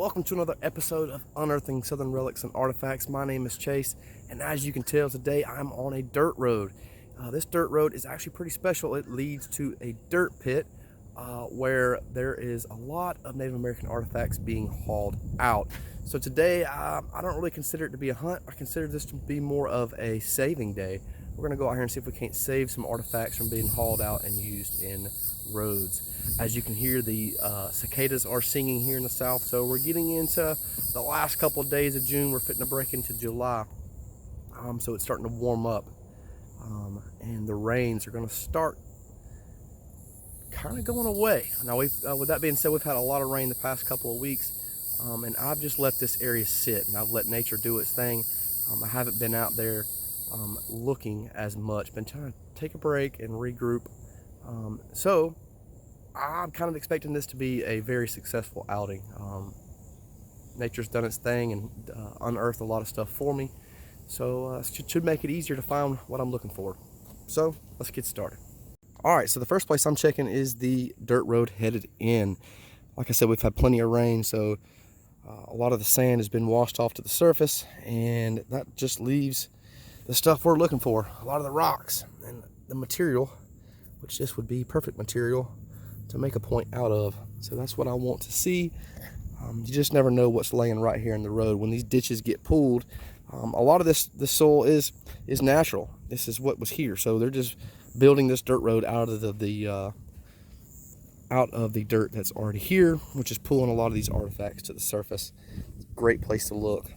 welcome to another episode of Unearthing Southern Relics and Artifacts. My name is Chase, and as you can tell today, I'm on a dirt road. This dirt road is actually pretty special. It leads to a dirt pit where there is a lot of Native American artifacts being hauled out. So today, I don't really consider it to be a hunt. I consider this to be more of a saving day. We're gonna go out here and see if we can't save some artifacts from being hauled out and used in roads. As you can hear, the cicadas are singing here in the south, so we're getting into the last couple of days of June. We're fitting to break into July, so it's starting to warm up, and the rains are going to start kind of going away. Now, with that being said, we've had a lot of rain the past couple of weeks, and I've just let this area sit, and I've let nature do its thing. I haven't been out there looking as much, been trying to take a break and regroup. So I'm kind of expecting this to be a very successful outing. Nature's done its thing and unearthed a lot of stuff for me, so it should make it easier to find what I'm looking for. So let's get started. All right, so the first place I'm checking is the dirt road headed in. Like I said, we've had plenty of rain, so a lot of the sand has been washed off to the surface, and that just leaves the stuff we're looking for. A lot of the rocks and the material, which this would be perfect material to make a point out of. So that's what I want to see. You just never know what's laying right here in the road. When these ditches get pulled, a lot of this soil is natural. This is what was here. So they're just building this dirt road out of the dirt that's already here, which is pulling a lot of these artifacts to the surface. Great place to look.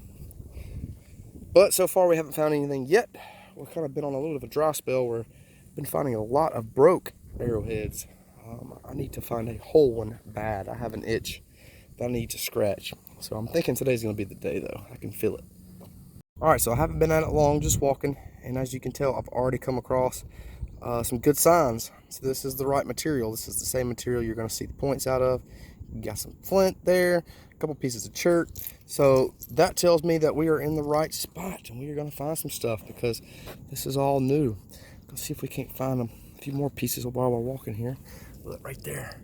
But so far we haven't found anything yet. We've kind of been on a little bit of a dry spell where I've been finding a lot of broke arrowheads. I need to find a whole one bad. I have an itch that I need to scratch. So I'm thinking today's going to be the day, though. I can feel it. All right, so I haven't been at it long, just walking. And as you can tell, I've already come across some good signs. So this is the right material. This is the same material you're going to see the points out of. You got some flint there, a couple pieces of chert. So that tells me that we are in the right spot, and we are going to find some stuff because this is all new. Let's see if we can't find a few more pieces while we're walking here. Look right there.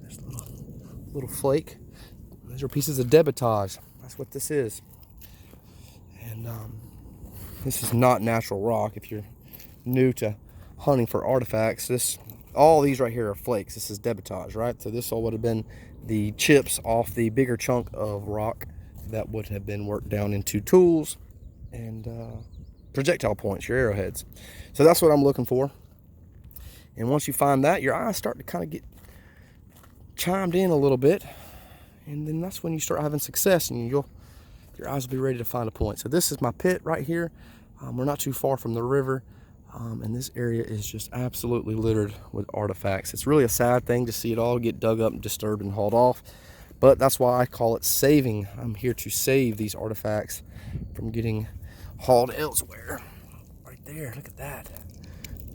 There's a little flake. Those are pieces of debitage. That's what this is. And this is not natural rock. If you're new to hunting for artifacts, all these right here are flakes. This is debitage, right? So this all would have been the chips off the bigger chunk of rock that would have been worked down into tools and projectile points, your arrowheads. So that's what I'm looking for. And once you find that, your eyes start to kind of get chimed in a little bit, and then that's when you start having success, and your eyes will be ready to find a point. So this is my pit right here. We're not too far from the river, and this area is just absolutely littered with artifacts. It's really a sad thing to see it all get dug up and disturbed and hauled off, but that's why I call it saving. I'm here to save these artifacts from getting hauled elsewhere. Right there, look at that.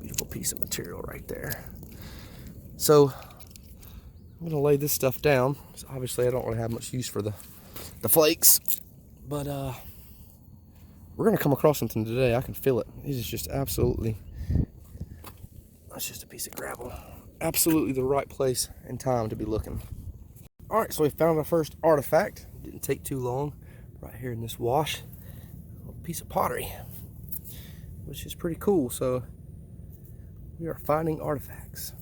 Beautiful piece of material right there. So I'm gonna lay this stuff down. So obviously I don't really have much use for the flakes, but we're gonna come across something today. I can feel it. This is just absolutely, that's just a piece of gravel. Absolutely the right place and time to be looking. All right, so we found our first artifact. Didn't take too long. Right here in this wash, a little piece of pottery, which is pretty cool. So we are finding artifacts.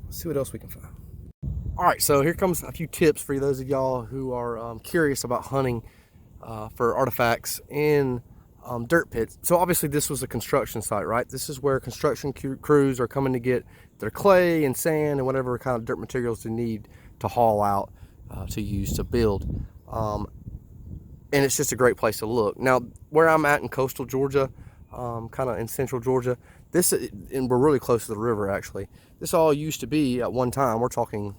Let's see what else we can find. All right, so here comes a few tips for those of y'all who are curious about hunting for artifacts in dirt pits. So obviously this was a construction site, right? This is where construction crews are coming to get their clay and sand and whatever kind of dirt materials they need to haul out to use to build. And it's just a great place to look. Now, where I'm at in coastal Georgia, kind of in central Georgia, and we're really close to the river actually. This all used to be at one time, we're talking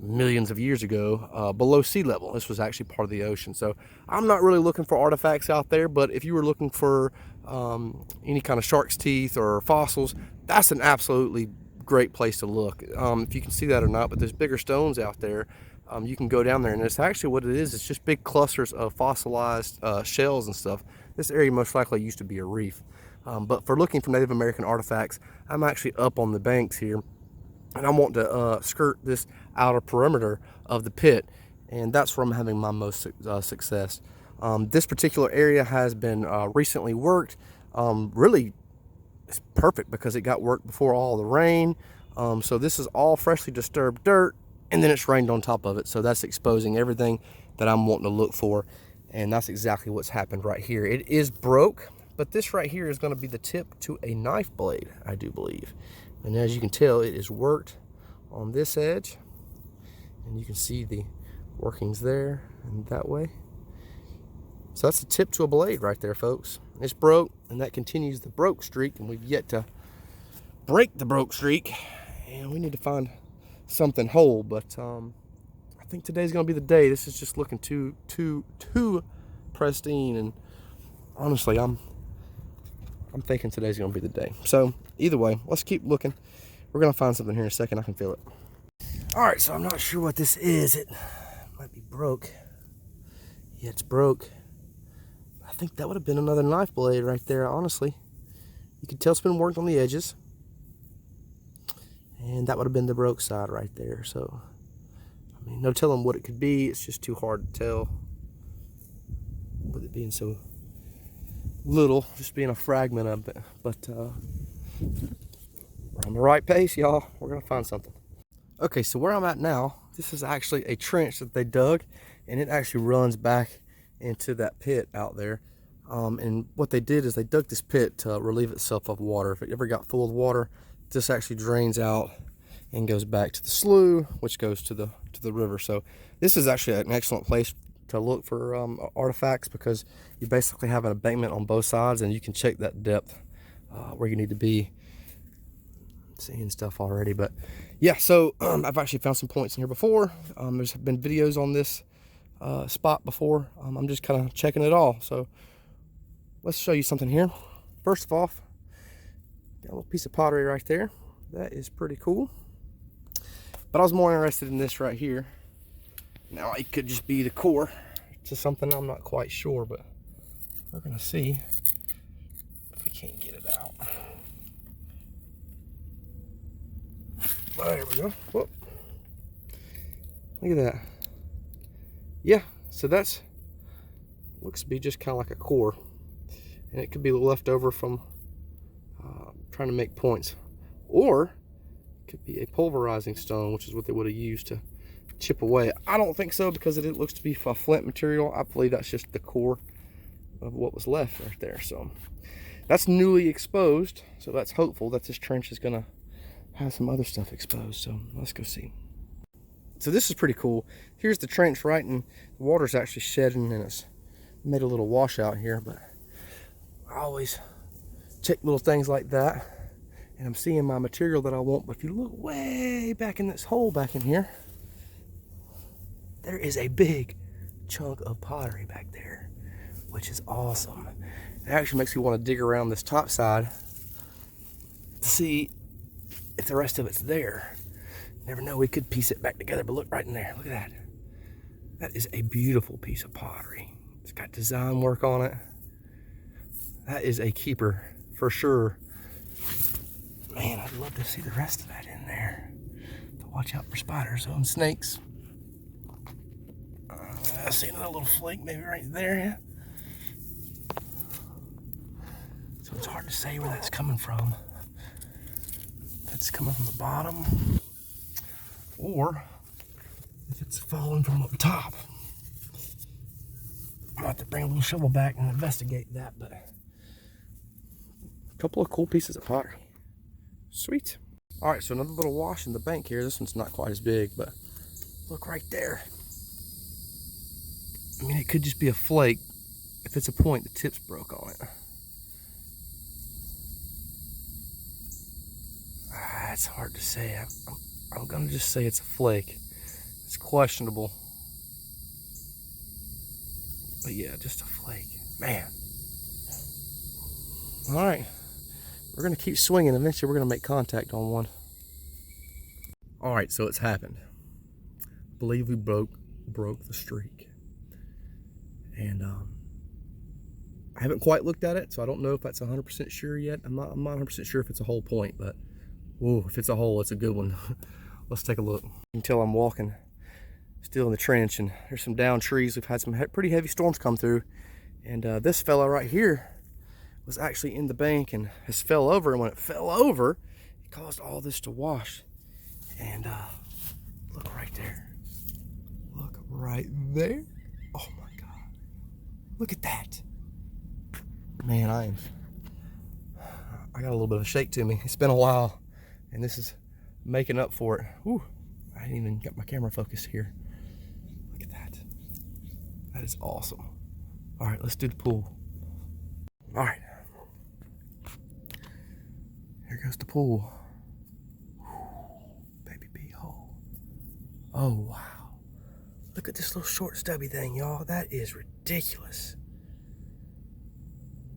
millions of years ago, below sea level. This was actually part of the ocean. So I'm not really looking for artifacts out there, but if you were looking for any kind of shark's teeth or fossils, that's an absolutely great place to look. If you can see that or not, but there's bigger stones out there. You can go down there, and it's actually what it is. It's just big clusters of fossilized shells and stuff. This area most likely used to be a reef. But for looking for Native American artifacts, I'm actually up on the banks here, and I want to skirt this outer perimeter of the pit and that's where I'm having my most success. This particular area has been recently worked. Really, it's perfect because it got worked before all the rain. So this is all freshly disturbed dirt, and then it's rained on top of it. So that's exposing everything that I'm wanting to look for, and that's exactly what's happened right here. It is broke, but this right here is going to be the tip to a knife blade, I do believe. And as you can tell, it is worked on this edge, and you can see the workings there and that way. So that's the tip to a blade right there, folks. It's broke, and that continues the broke streak, and we've yet to break the broke streak, and we need to find something whole. But I think today's gonna be the day. This is just looking too pristine, and honestly, I'm thinking today's gonna be the day. So either way, let's keep looking. We're gonna find something here in a second. I can feel it. All right, so I'm not sure what this is. It might be broke. Yeah, it's broke. I think that would have been another knife blade right there, honestly. You can tell it's been worked on the edges. And that would have been the broke side right there. So, I mean, no telling what it could be. It's just too hard to tell with it being so little, just being a fragment of it. But we're on the right pace, y'all. We're going to find something. Okay, so where I'm at now, this is actually a trench that they dug, and it actually runs back into that pit out there. And what they did is they dug this pit to relieve itself of water. If it ever got full of water, this actually drains out and goes back to the slough, which goes to the river. So this is actually an excellent place to look for artifacts, because you basically have an embankment on both sides, and you can check that depth where you need to be. Seeing stuff already, but yeah, so I've actually found some points in here before. There's been videos on this spot before. I'm just kind of checking it all. So let's show you something here. First of all, got a little piece of pottery right there. That is pretty cool. But I was more interested in this right here. Now it could just be the core to something. I'm not quite sure, but we're gonna see if we can't get it out. There we go. Whoop. Look at that. Yeah, so that's looks to be just kind of like a core, and it could be left over from trying to make points, or it could be a pulverizing stone, which is what they would have used to chip away. I don't think so, because it looks to be a flint material. I believe that's just the core of what was left right there. So that's newly exposed, so that's hopeful that this trench is gonna have some other stuff exposed. So let's go see. So this is pretty cool. Here's the trench, right, and the water's actually shedding, and it's made a little washout here. But I always check little things like that, and I'm seeing my material that I want. But if you look way back in this hole back in here, there is a big chunk of pottery back there, which is awesome. It actually makes me want to dig around this top side to see if the rest of it's there. Never know, we could piece it back together. But look right in there, look at that. That is a beautiful piece of pottery. It's got design work on it. That is a keeper for sure. Man, I'd love to see the rest of that in there. But watch out for spiders and snakes. I see another little flake maybe right there. Yeah. So it's hard to say where that's coming from. If it's coming from the bottom, or if it's falling from up top. I'll have to bring a little shovel back and investigate that. But a couple of cool pieces of pottery. Sweet. All right, so another little wash in the bank here. This one's not quite as big, but look right there. I mean, it could just be a flake. If it's a point, the tip's broke on it. It's hard to say. I'm gonna just say it's a flake. It's questionable. But yeah, just a flake. Man. All right. We're gonna keep swinging. Eventually we're gonna make contact on one. All right, so it's happened. I believe we broke the streak. And I haven't quite looked at it, so I don't know if that's 100% sure yet. I'm not 100% sure if it's a whole point, but ooh, if it's a hole, it's a good one. Let's take a look. You can tell I'm walking still in the trench, and there's some down trees. We've had some pretty heavy storms come through, and this fella right here was actually in the bank and has fell over, and when it fell over, it caused all this to wash. And look right there. Look right there. Oh my God. Look at that. Man, I got a little bit of a shake to me. It's been a while, and this is making up for it. Whew. I didn't even get my camera focused here. Look at that. That is awesome. All right, let's do the pool. All right. Here goes the pool. Baby bee hole. Oh, wow. Look at this little short stubby thing, y'all. That is ridiculous.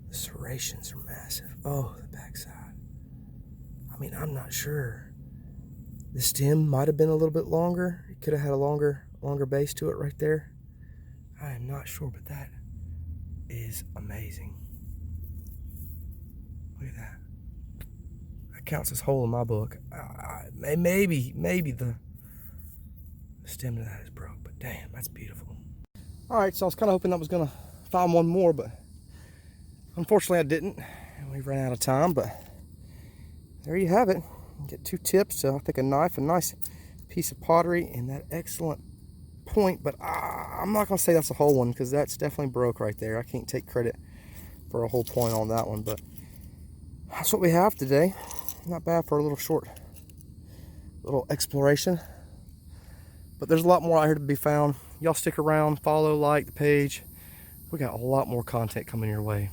The serrations are massive. Oh, the backside. I mean, I'm not sure. The stem might have been a little bit longer. It could have had a longer base to it right there. I am not sure, but that is amazing. Look at that. That counts as whole in my book. Maybe the stem of that is broke, but damn, that's beautiful. All right, so I was kind of hoping I was gonna find one more, but unfortunately I didn't. We ran out of time, but there you have it. Get 2 tips, I think a knife, a nice piece of pottery, and that excellent point, but I'm not gonna say that's a whole one, because that's definitely broke right there. I can't take credit for a whole point on that one, but that's what we have today. Not bad for a little short little exploration, but there's a lot more out here to be found. Y'all stick around, follow, like the page. We got a lot more content coming your way.